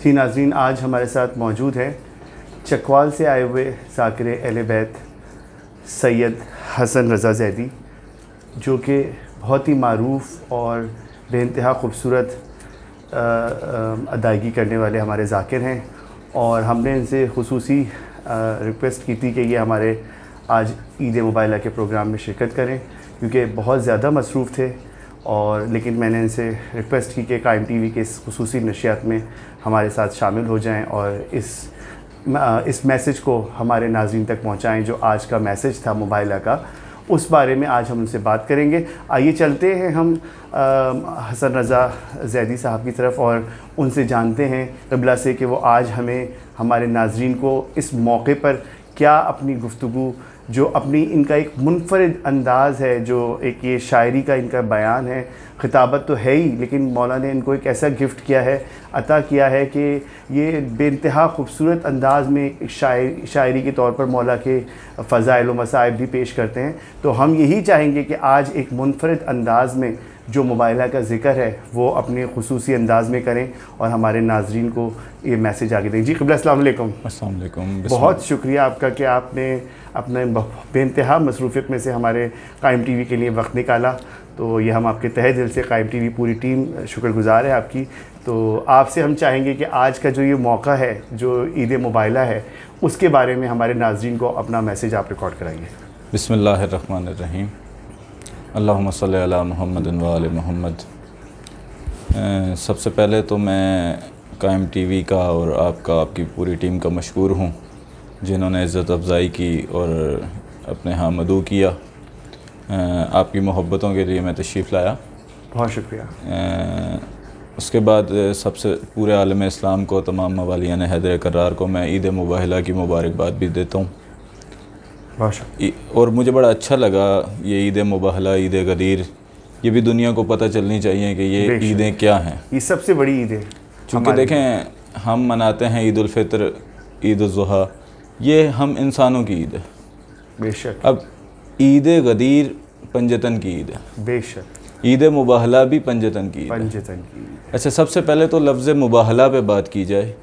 जी नाज़रीन, आज हमारे साथ मौजूद हैं चकवाल से आए हुए ज़ाकिर अहले बैत सैयद हसन रज़ा ज़ैदी, जो कि बहुत ही मारूफ़ और बेइंतहा ख़ूबसूरत अदायगी करने वाले हमारे ज़ाकिर हैं। और हमने इनसे ख़ुसूसी रिक्वेस्ट की थी कि ये हमारे आज ईद मुबाइला के प्रोग्राम में शिरकत करें, क्योंकि बहुत ज़्यादा मसरूफ़ थे। और लेकिन मैंने इनसे रिक्वेस्ट की कि कायम टीवी के इस ख़ुसूसी नशियात में हमारे साथ शामिल हो जाएं और इस मैसेज को हमारे नाज़रीन तक पहुंचाएं, जो आज का मैसेज था मुबाइला का। उस बारे में आज हम उनसे बात करेंगे। आइए चलते हैं हम हसन रज़ा ज़ैदी साहब की तरफ और उनसे जानते हैं क़िबला से कि वो आज हमें हमारे नाज़रीन को इस मौके पर क्या अपनी गुफ्तगू, जो अपनी इनका एक मुनफ़रिद अंदाज़ है, जो एक ये शायरी का इनका बयान है, ख़िताबत तो है ही, लेकिन मौला ने इनको एक ऐसा गिफ्ट किया है, अता किया है कि ये बेइंतहा ख़ूबसूरत अंदाज़ में शायरी के तौर पर मौला के फ़ज़ाइल व मसाइब भी पेश करते हैं। तो हम यही चाहेंगे कि आज एक मुनफ़रिद अंदाज़ में जो मुबाइला का ज़िक्र है वो अपने ख़ुसूसी अंदाज़ में करें और हमारे नाज़रीन को ये मैसेज आगे दें। जी क़िबला अस्सलाम वालेकुम। अस्सलाम वालेकुम। बहुत शुक्रिया आपका कि आपने अपने बेइंतहा मसरूफ़ियत में से हमारे कायम टीवी के लिए वक्त निकाला। तो ये हम आपके तहे दिल से, कायम टीवी पूरी टीम शुक्रगुज़ार है आपकी। तो आपसे हम चाहेंगे कि आज का जो ये मौका है, जो ईद मुबाइला है, उसके बारे में हमारे नाज़रीन को अपना मैसेज आप रिकॉर्ड कराइए। बिस्मिल्लाहिर्रहमानिर्रहीम। अल्लाहुम्मा सल्ली अला मुहम्मद व आले मुहम्मद। सबसे पहले तो मैं कायम टीवी का और आपकी पूरी टीम का मशकूर हूँ, जिन्होंने इज़्ज़त अफ़ज़ाई की और अपने यहाँ मदऊ किया। आपकी मोहब्बतों के लिए मैं तशरीफ़ लाया, बहुत शुक्रिया। उसके बाद सबसे पूरे आलम इस्लाम को, तमाम मवालियान हैदर करार को मैं ईद मुबाहिला की मुबारकबाद भी देता हूँ। और मुझे बड़ा अच्छा लगा ये ईद मुबाहिला, ईद गदीर, ये भी दुनिया को पता चलनी चाहिए कि ये ईदें क्या हैं। ये सबसे बड़ी ईद है, क्योंकि देखें हम मनाते हैं ईद उल फितर, ईद उल ज़ुहा, ये हम इंसानों की ईद है बेशक। अब ईद गदीर पंजतन की ईद है, बेशक। ईद मुबाहला भी पंजतन की ईद है, पंजतन की। अच्छा, सबसे पहले तो लफ्ज़ मुबाहला पे बात की जाए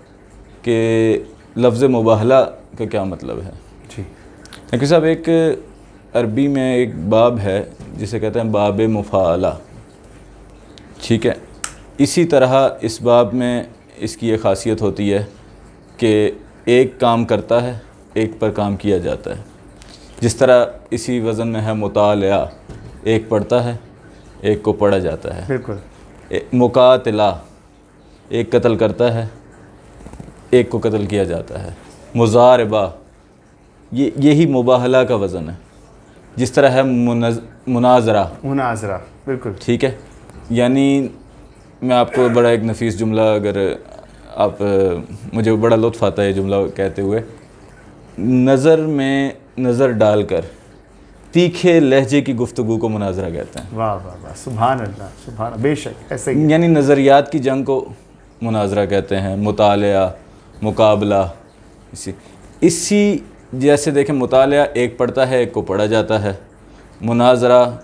कि लफ्ज़ मुबाहला का क्या मतलब है। जी देखिए साहब, एक अरबी में एक बाब है जिसे कहते हैं बाब मुफ़ाअला, ठीक है। इसी तरह इस बाब में इसकी ये ख़ासियत होती है कि एक काम करता है, एक पर काम किया जाता है। जिस तरह इसी वज़न में है मुतालिया, एक पढ़ता है, एक को पढ़ा जाता है। बिल्कुल। मुकातिला, एक कत्ल करता है, एक को कत्ल किया जाता है। मुज़ारबा, यही मुबाहला का वज़न है। जिस तरह है मुनाजरा, बिल्कुल ठीक है। यानी मैं आपको बड़ा एक नफीस जुमला, अगर आप मुझे बड़ा लुत्फ़ आता है ये जुमला कहते हुए, नज़र में नज़र डालकर तीखे लहजे की गुफ्तगू को मुनाजरा कहते हैं। वाह वाह वाह, सुभान अल्लाह, सुभान। बेशक ऐसे ही, यानी नज़रियात की जंग को मुनाजरा कहते हैं, मुतालिया, मुकाबला। इसी जैसे देखें, मुतालिया एक पढ़ता है, एक को पढ़ा जाता है। मुनाजरा,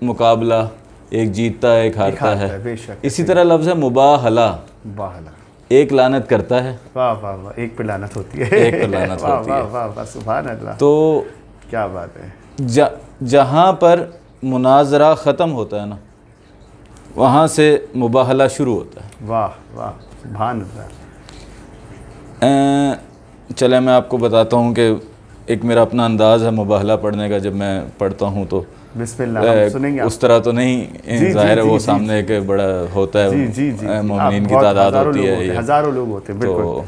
मुकाबला, एक जीतता है, एक हारता है। इसी तरह लफ्ज़ है मुबाहला, एक लानत करता है। वाह वाह वाह, एक पे लानत होती है, एक पे लानत होती है। वाह वाह, सुभान अल्लाह। तो क्या बात है। जहाँ पर मुनाजरा ख़त्म होता है ना, वहाँ से मुबाहला शुरू होता है। वाह वाह, सुभान अल्लाह। चले मैं आपको बताता हूँ कि एक मेरा अपना अंदाज़ है मुबाहला पढ़ने का। जब मैं पढ़ता हूँ तो बिस्मिल्लाह, सुनेंगे। उस तरह तो नहीं, ज़ाहिर है वो सामने एक बड़ा होता है, मोमिनीन की तादाद होती है, हज़ारों लोग होते हैं। तो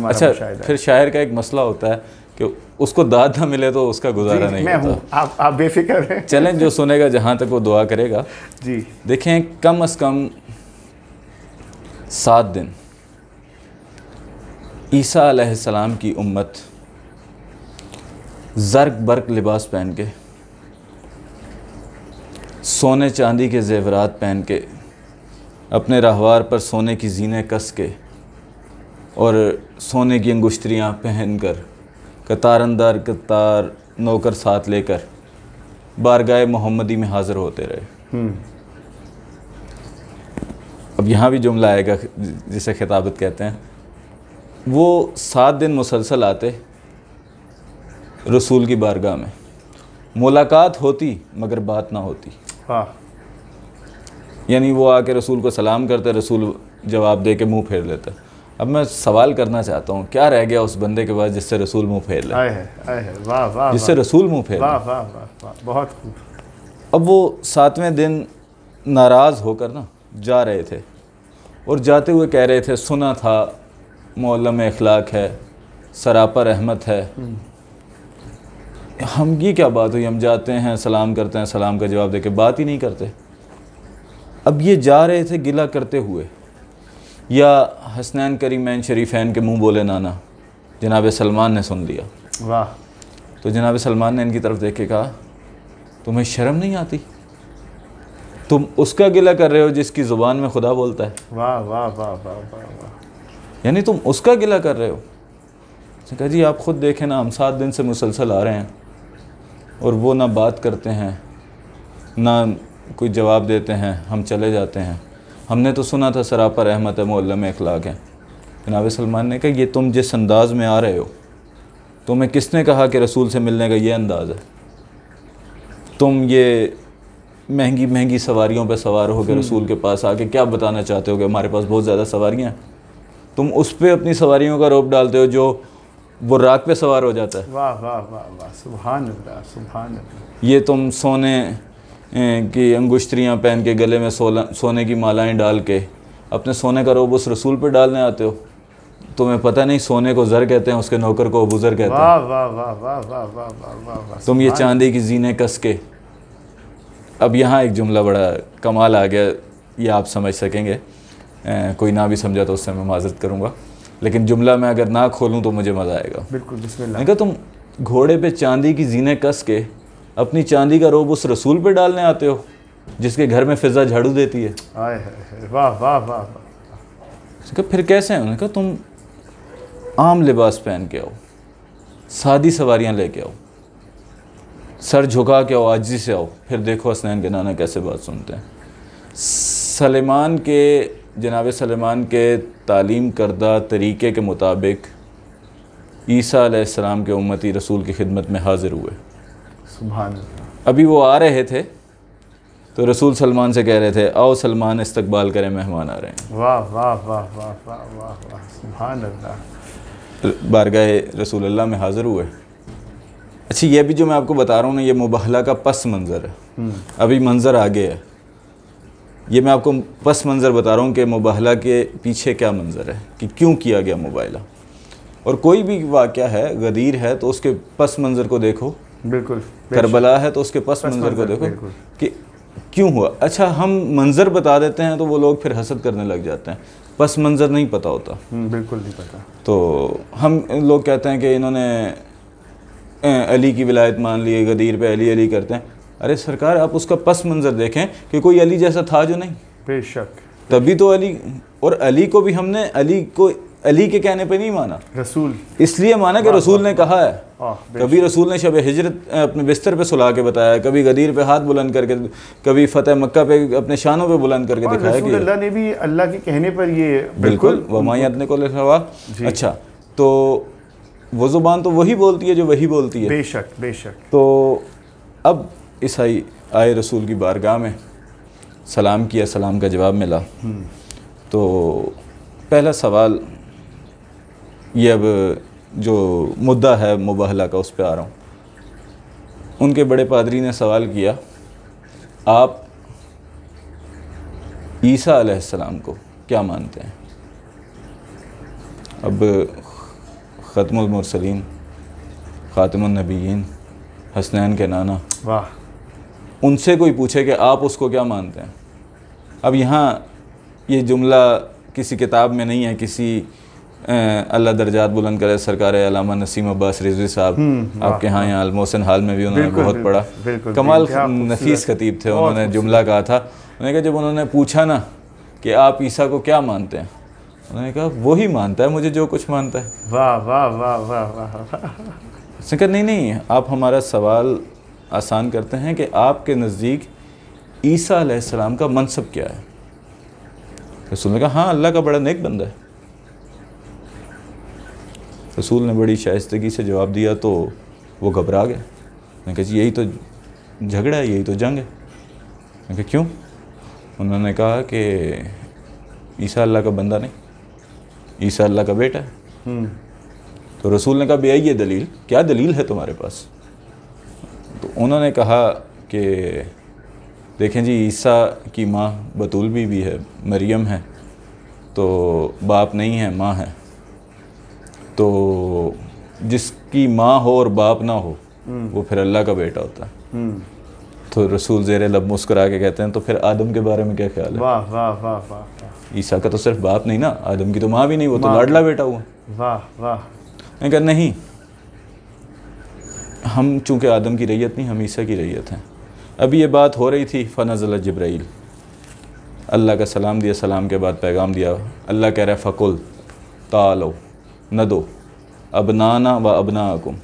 अच्छा, फिर शायर का एक मसला होता है कि उसको दाद ना मिले तो उसका गुजारा नहीं होता। आप बेफिक्र हैं। चलें, जो सुनेगा जहाँ तक वो दुआ करेगा। जी देखें, कम अज़ कम 7 दिन ईसा अलैहिस्सलाम की उम्मत ज़र्क बर्क लिबास पहन के, सोने चांदी के ज़ेवरात पहन के, अपने रहवार पर सोने की ज़ीने कस के और सोने की अंगुश्तरियाँ पहन कर, कतारंदार कतार नौकर साथ लेकर बारगाह मोहम्मदी में हाज़िर होते रहे। अब यहाँ भी जुमला आएगा जिसे खिताबत कहते हैं। वो 7 दिन मुसलसल आते रसूल की बारगाह में, मुलाकात होती मगर बात ना होती। वाह। यानी वो आके रसूल को सलाम करते, रसूल जवाब दे के मुँह फेर लेते। अब मैं सवाल करना चाहता हूँ, क्या रह गया उस बंदे के पास जिससे रसूल मुँह फेर ले? आए है, वाह वाह, जिससे रसूल मुँह फेर ले। वाह वाह वाह वाह, बहुत खूब। अब वो 7वें दिन नाराज़ होकर ना जा रहे थे और जाते हुए कह रहे थे, सुना था मौलम अखलाक है, सरापा रहमत है। हम ये क्या बात हुई, हम जाते हैं सलाम करते हैं, सलाम का जवाब देके बात ही नहीं करते। अब ये जा रहे थे गिला करते हुए, या हसनैन करीमैन शरीफैन के मुंह बोले नाना जनाब सलमान ने सुन लिया। वाह। तो जनाब सलमान ने इनकी तरफ देख के कहा, तुम्हें शर्म नहीं आती? तुम उसका गिला कर रहे हो जिसकी ज़ुबान में खुदा बोलता है। वाह वाह वाह वाह वाह वाह। यानी तुम उसका गिला कर रहे हो। उसने कहा, जी आप ख़ुद देखें ना, हम 7 दिन से मुसलसल आ रहे हैं और वो ना बात करते हैं ना कोई जवाब देते हैं, हम चले जाते हैं। हमने तो सुना था सरापा रहमत है, मुअल्लम अखलाक है। जनाब सलमान ने कहा, ये तुम जिस अंदाज़ में आ रहे हो, तुम्हें किसने कहा कि रसूल से मिलने का ये अंदाज़ है? तुम ये महंगी महंगी सवारियों पे सवार हो के रसूल के पास आके क्या बताना चाहते हो कि हमारे पास बहुत ज़्यादा सवारियाँ हैं? तुम उस पर अपनी सवारियों का रोप डालते हो जो बुर्राक पे सवार हो जाता है। वाह वाह वाह वाह, सुभान अल्लाह सुभान अल्लाह। ये तुम सोने की अंगुश्तरियाँ पहन के गले में सोने की मालाएं डाल के अपने सोने का रोब उस रसूल पे डालने आते हो। तुम्हें पता नहीं सोने को ज़र कहते हैं, उसके नौकर को अबूज़र कहते हैं। वाह वाह वाह वाह वाह वाह वाह वाह। तुम ये चांदी की जीने कस के। अब यहाँ एक जुमला बड़ा कमाल आ गया, ये आप समझ सकेंगे, कोई ना भी समझा तो उससे मैं माज़रत करूँगा, लेकिन जुमला मैं अगर ना खोलूँ तो मुझे मज़ा आएगा। बिल्कुल, बिस्मिल्लाह। मैंने कहा, तुम घोड़े पे चांदी की जीने कस के अपनी चांदी का रोब उस रसूल पे डालने आते हो जिसके घर में फ़िज़ा झाड़ू देती है। आए है, वाह वाह वाह वाह। उसने कहा, फिर कैसे हैं? उन्होंने कहा, तुम आम लिबास पहन के आओ, सादी सवारियाँ लेके आओ, सर झुका के आओ, आजिज़ी से आओ, फिर देखो हसनैन के नाना कैसे बात सुनते हैं। सलेमान के, जनाब सलेमान के तालीम करदा तरीक़े के मुताबिक ईसा अलैहिस्सलाम के उम्मती रसूल की खिदमत में हाज़िर हुए। सुभान अल्लाह। अभी वो आ रहे थे तो रसूल सलमान से कह रहे थे, आओ सलमान इस्तकबाल करें, मेहमान आ रहे हैं। वाह वाह वाह वाह वाह वाह वाह, सुभान अल्लाह। बारगाह रसूल अल्लाह में हाज़िर हुए। अच्छा, ये भी जो मैं आपको बता रहा हूँ ना, ये मुबाहला का पस मंज़र है। अभी मंज़र आगे है, ये मैं आपको पस मंज़र बता रहा हूँ कि मुबाहला के पीछे क्या मंज़र है, कि क्यों किया गया मुबाहला। और कोई भी वाक़या है, गदीर है तो उसके पस मंज़र को देखो, बिल्कुल। करबला है तो उसके पस मंज़र को देखो कि क्यों हुआ। अच्छा, हम मंज़र बता देते हैं तो वो लोग फिर हसद करने लग जाते हैं, पस मंज़र नहीं पता होता। बिल्कुल नहीं पता। तो हम लोग कहते हैं कि इन्होंने अली की विलायत मान ली, गदीर पे अली अली करते हैं। अरे सरकार, आप उसका पस मंज़र देखें कि कोई अली जैसा था जो नहीं। बेशक। तभी तो अली, और अली को भी हमने अली को अली के कहने पे नहीं माना, रसूल इसलिए माना कि रसूल ने कहा है। बेशक। कभी रसूल ने शब हिजरत अपने बिस्तर पे सुला के बताया, कभी गदीर पे हाथ बुलंद करके, कभी फतेह मक्का पे अपने शानों पे बुलंद करके दिखाया कि अल्लाह ने भी अल्लाह के कहने पर ये बिल्कुल वमायतने को लिखा। अच्छा, तो वो ज़ुबान तो वही बोलती है जो वही बोलती है। बेशक बेशक। तो अब ईसाई आए रसूल की बारगाह में, सलाम किया, सलाम का जवाब मिला। तो पहला सवाल ये, अब जो मुद्दा है मुबाहला का उस पर आ रहा हूँ। उनके बड़े पादरी ने सवाल किया, आप ईसा अलैहिस्सलाम को क्या मानते हैं? अब ख़त्मुल मुरसलीन, ख़ातिमुन नबीयीन, हसनैन के नाना, वाह, उनसे कोई पूछे कि आप उसको क्या मानते हैं। अब यहाँ ये जुमला किसी किताब में नहीं है, किसी अल्लाह दर्जात बुलंद करे सरकार अल्लामा नसीम अब्बास रिजवी साहब आपके यहाँ अलमोहसिन हाल में भी उन्होंने बहुत पढ़ा, कमाल नफीस खतीब थे। उन्होंने जुमला कहा था, उन्होंने कहा जब उन्होंने पूछा ना कि आप ईसा को क्या मानते हैं, उन्होंने कहा वही मानता है मुझे जो कुछ मानता है। वाह वाह वाह वाह वाह। उसने कहा नहीं, आप हमारा सवाल आसान करते हैं कि आपके नज़दीक ईसा अलैहिस्सलाम का मनसब क्या है। रसूल ने कहा हाँ, अल्लाह का बड़ा नेक बंदा है। रसूल ने बड़ी शाइस्तगी से जवाब दिया तो वो घबरा गया। मैंने कहा जी यही तो झगड़ा है, यही तो जंग है। मैंने कहा क्यों? उन्होंने कहा कि ईसा अल्लाह का बंदा नहीं, ईसा अल्लाह का बेटा है। तो रसूल ने कहा भैया ये दलील, क्या दलील है तुम्हारे पास? तो उन्होंने कहा कि देखें जी, ईसा की माँ बतूल भी है, मरियम है, तो बाप नहीं है, माँ है। तो जिसकी माँ हो और बाप ना हो वो फिर अल्लाह का बेटा होता है। तो रसूल ज़ेरे लब मुस्कुरा के कहते हैं तो फिर आदम के बारे में क्या ख्याल है? वाह वाह वाह वाह। ईसा का तो सिर्फ बाप नहीं ना, आदम की तो माँ भी नहीं, वो तो लाडला बेटा हुआ। वाह वाह। मैंने कहा नहीं, हम चूँकि आदम की रैयत नहीं, हम ईसा की रैयत हैं। अभी ये बात हो रही थी, फ़नज़ल जिब्राइल, अल्लाह का सलाम दिया, सलाम के बाद पैगाम दिया। अल्लाह कह रहा है फ़कुल तालो नदो अबनाना व अबनाकुम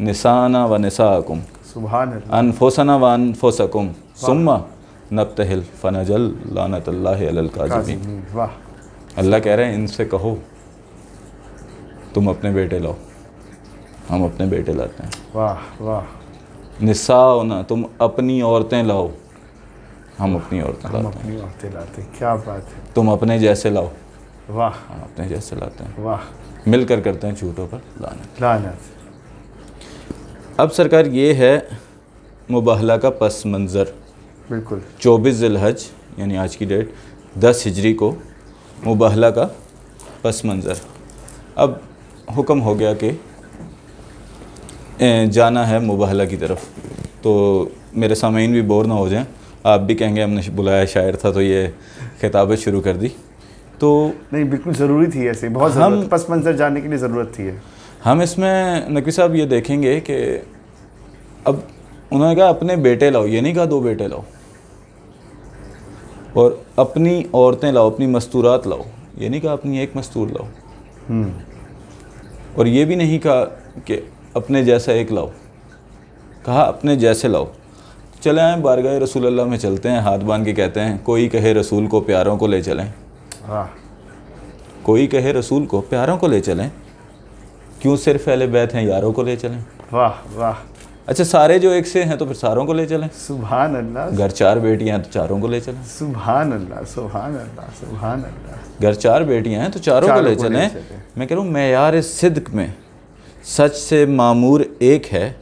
निसाना व निसाकुम सुभान अल्लाह। अनफुसना व अनफुसकुम सुम्मा नब्तहिल फ़नजल लानतल्लाहि अलल काज़िमीन। वाह। अल्लाह कह रहे हैं इनसे कहो तुम अपने बेटे लाओ, हम अपने बेटे लाते हैं। वाह वाह। निसाओना, तुम अपनी औरतें लाओ, हम अपनी औरतें हम लाते हैं। अपनी औरतें लाते हैं, क्या बात है। तुम अपने जैसे लाओ, वाह हम अपने जैसे लाते हैं। वाह। मिलकर करते हैं झूठों पर लानत। लानत। अब सरकार ये है मुबाहला का पस मंज़र। बिल्कुल। 24 ज़िलहज यानी आज की डेट 10 हिजरी को मुबाहला का पस मंज़र। अब हुक्म हो गया कि जाना है मुबाहला की तरफ। तो मेरे सामीन भी बोर ना हो जाएं, आप भी कहेंगे हमने बुलाया शायर था तो ये खिताबत शुरू कर दी। तो नहीं, बिल्कुल ज़रूरी थी, ऐसे बहुत ज़रूरत, पस मंज़र जाने के लिए ज़रूरत थी। हम इसमें नकवी साहब ये देखेंगे कि अब उन्होंने कहा अपने बेटे लाओ, ये नहीं कहा 2 बेटे लाओ, और अपनी औरतें लाओ, अपनी मस्तूरात लाओ, ये नहीं कहा अपनी एक मस्तूर लाओ, और ये भी नहीं कहा कि अपने जैसा एक लाओ, कहा अपने जैसे लाओ। चले आए बारगाह रसूल अल्लाह में चलते हैं, हाथ बांध के कहते हैं कोई कहे रसूल को प्यारों को ले चलें। वाह। कोई कहे रसूल को प्यारों को ले चलें, क्यों सिर्फ अहले बैत हैं यारों को ले चलें। वाह वाह। अच्छा सारे जो एक से हैं तो फिर सारों को ले चलें। सुभान अल्लाह। घर 4 बेटियां हैं तो चारों को ले चलें। सुभान अल्लाह सुभान अल्लाह सुभान अल्लाह। घर 4 बेटियां हैं तो चारों को ले चलें। मैं कह रहा हूँ मेयार सिद्क में सच से मामूर एक है,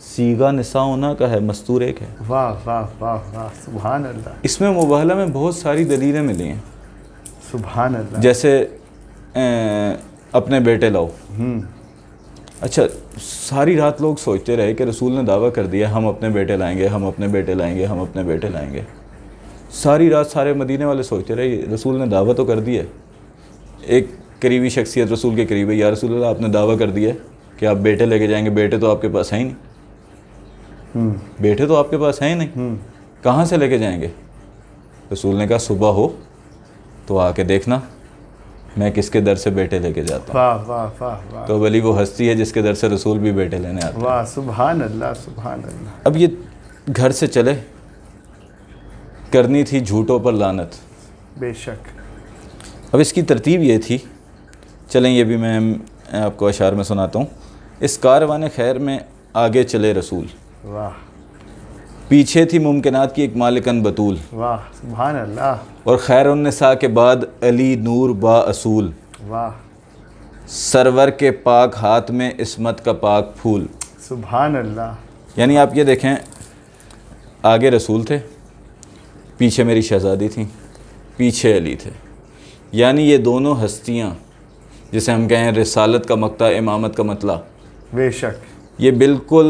सीगा निसाउना का है, मस्तूर एक है। वाह वाह वाह वाह। सुभान अल्लाह। इसमें मुबाहला में बहुत सारी दलीलें मिली हैं। सुभान अल्लाह। जैसे अपने बेटे लाओ। अच्छा सारी रात लोग सोचते रहे कि रसूल ने दावा कर दिया हम अपने बेटे लाएंगे, हम अपने बेटे लाएंगे, हम अपने बेटे लाएंगे। सारी रात सारे मदीने वाले सोचते रहे रसूल ने दावा तो कर दिया। एक करीबी शख्सियत रसूल के करीब है, या रसूल अल्लाह आपने दावा कर दिया कि आप बेटे लेके जाएंगे, बेटे तो आपके पास है ही नहीं। बेटे तो आपके पास है ही नहीं, कहाँ से लेके जाएंगे? रसूल ने कहा सुबह हो तो आके देखना मैं किसके दर से बेटे लेके जाता हूँ। वाह वाह वाह वाह। तो वली वो हस्ती है जिसके दर से रसूल भी बेटे लेने आते हैं। वाह सुभान अल्लाह सुभान अल्लाह। अब ये घर से चले, करनी थी झूठों पर लानत। बेशक। अब इसकी तरतीब ये थी, चलें ये भी मैं आपको अशार में सुनाता हूँ। इस कारवान खैर में आगे चले रसूल, वाह। पीछे थी मुमकिनात की एक मालिकन बतूल, वाह सुभान अल्लाह। और खैरुन्निसा के बाद अली नूर बा असूल, वाह। सरवर के पाक हाथ में इस्मत का पाक फूल। सुभान अल्लाह। यानी आप ये देखें, आगे रसूल थे, पीछे मेरी शहज़ादी थी, पीछे अली थे। यानी ये दोनों हस्तियाँ जिसे हम कहें रिसालत का मक्ता, इमामत का मतला, बेशक ये बिल्कुल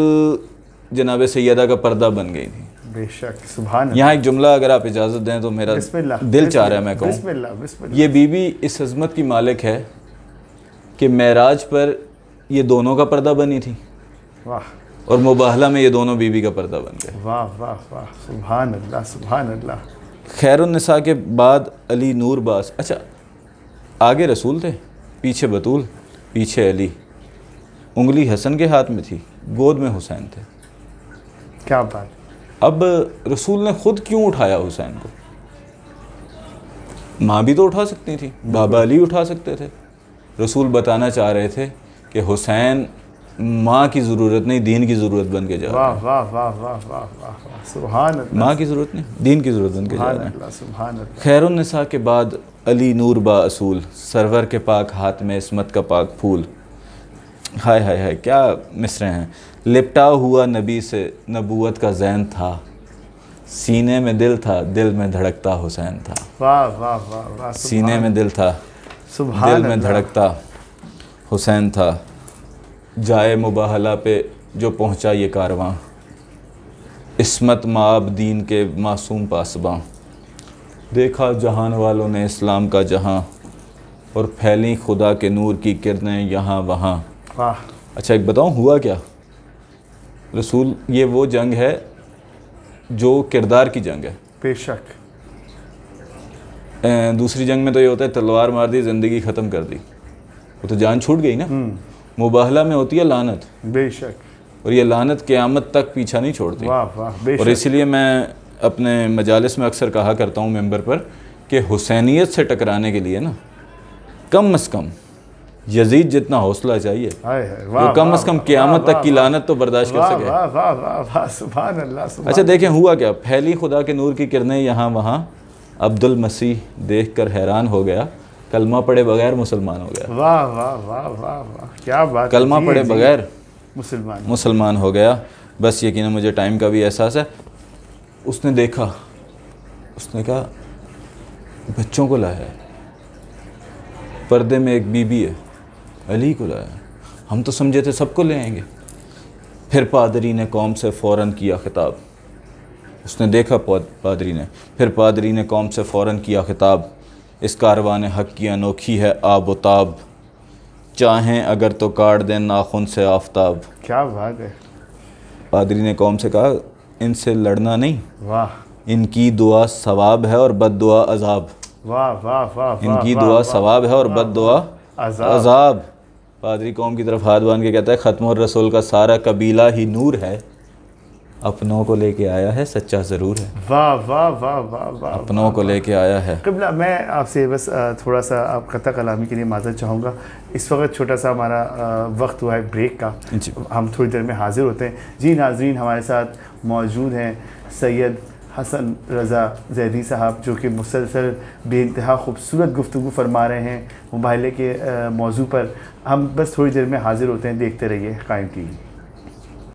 जनाब सैयदा का पर्दा बन गई थी। बेशक। सुभान। यहाँ एक जुमला अगर आप इजाज़त दें तो मेरा दिल चाह रहा है मैं कहूँ। बिस्मिल्लाह बिस्मिल्लाह। ये बीबी इस अज़मत की मालिक है कि मेराज पर ये दोनों का पर्दा बनी थी, वाह। और मुबाहला में ये दोनों बीबी का पर्दा बन गए। वाह वाह वाह। सुभान अल्लाह सुभान अल्लाह। खैरुन्निसा के बाद अली नूर बास। अच्छा आगे रसूल थे, पीछे बतूल, पीछे अली। उंगली हसन के हाथ में थी, गोद में हुसैन थे। क्या बात। अब रसूल ने ख़ुद क्यों उठाया हुसैन को? माँ भी तो उठा सकती थी, बाबा अली उठा सकते थे। रसूल बताना चाह रहे थे कि हुसैन माँ की ज़रूरत नहीं दीन की ज़रूरत बन के जा रहा है। वाह वाह वाह वाह वाह वाह वाह, सुभान अल्लाह, माँ की ज़रूरत नहीं दीन की ज़रूरत बन के जा रहा है। अल्लाह, सुभान अल्लाह। खैरुन्निसा के बाद अली नूर बा असूल, सरवर के पाक हाथ में इस्मत का पाक फूल। हाय हाय हाय क्या मिसरे हैं। लिपटा हुआ नबी से नबूवत का ज़ैन था, सीने में दिल था, दिल में धड़कता हुसैन था। वाह वाह वाह वाह, सीने में दिल था, सुभान दिल में अल्लाह। धड़कता हुसैन था। जाए मुबाहला पे जो पहुँचा ये कारवां, इस्मत माब दीन के मासूम पासबां। देखा जहान वालों ने इस्लाम का जहां, और फैली खुदा के नूर की किरणें यहाँ वहाँ। वाह, अच्छा एक बताऊँ हुआ क्या रसूल, ये वो जंग है जो किरदार की जंग है। बेशक। दूसरी जंग में तो ये होता है तलवार मार दी ज़िंदगी ख़त्म कर दी, वो तो जान छूट गई ना। मुबाहला में होती है लानत, बेशक। और ये लानत क़यामत तक पीछा नहीं छोड़ती। वाह वाह, बेशक। और इसीलिए मैं अपने मजालिस में अक्सर कहा करता हूँ मेंबर पर कि हुसैनियत से टकराने के लिए ना कम से कम यजीद जितना हौसला चाहिए, हाय हाय, जो वाह कम वाह, से कम वाह, क़यामत वाह, तक की वाह, लानत तो बर्दाश्त कर वाह सके। वाह वाह वाह वाह, सुभान अल्लाह, सुभान। अच्छा देखें हुआ क्या, फैली खुदा के नूर की किरणें यहाँ वहाँ। अब्दुल मसीह देखकर हैरान हो गया, कलमा पढ़े बगैर मुसलमान हो गया। वाह वाह वाह वाह वाह, क्या बात। कलमा पढ़े बगैर मुसलमान हो गया। बस यकीनन मुझे टाइम का भी एहसास है। उसने देखा, उसने कहा बच्चों को लाया है, पर्दे में एक बीबी है, अली को लाया है। हम तो समझे थे सबको ले आएंगे। फिर पादरी ने कौम से फ़ौरन किया खिताब। उसने देखा पादरी ने, फिर पादरी ने कौम से फ़ौरन किया खिताब। इस कारवान हक़ की अनोखी है आब व ताब, चाहें अगर तो काट दें नाखून से आफताब। क्या बात है। पादरी ने कौम से कहा इनसे लड़ना नहीं, वाह, इनकी दुआ सवाब है और बद दुआ अजाब। वाह वाह वाह, इनकी दुआ सवाब है और बद दुआ अजाब। पादरी कौम की तरफ हाथ बांध के कहता है ख़त्म रसूल का सारा कबीला ही नूर है, अपनों को लेके आया है सच्चा ज़रूर है। वाह वाह वाह वाह वाह, अपनों को लेके आया है। क़िबला, मैं आपसे बस थोड़ा सा आप क़ता कलामी के लिए माज़रत चाहूँगा। इस वक्त छोटा सा हमारा वक्त हुआ है ब्रेक का, हम थोड़ी देर में हाज़िर होते हैं। जी नाज़रीन, हमारे साथ मौजूद हैं सैयद हसन रज़ा ज़ैदी साहब, जो कि मुसलसल बेइंतहा खूबसूरत गुफ्तगू फरमा रहे हैं मुबाहले के मौजू पर। हम बस थोड़ी देर में हाज़िर होते हैं, देखते रहिए, कायम कीजिए।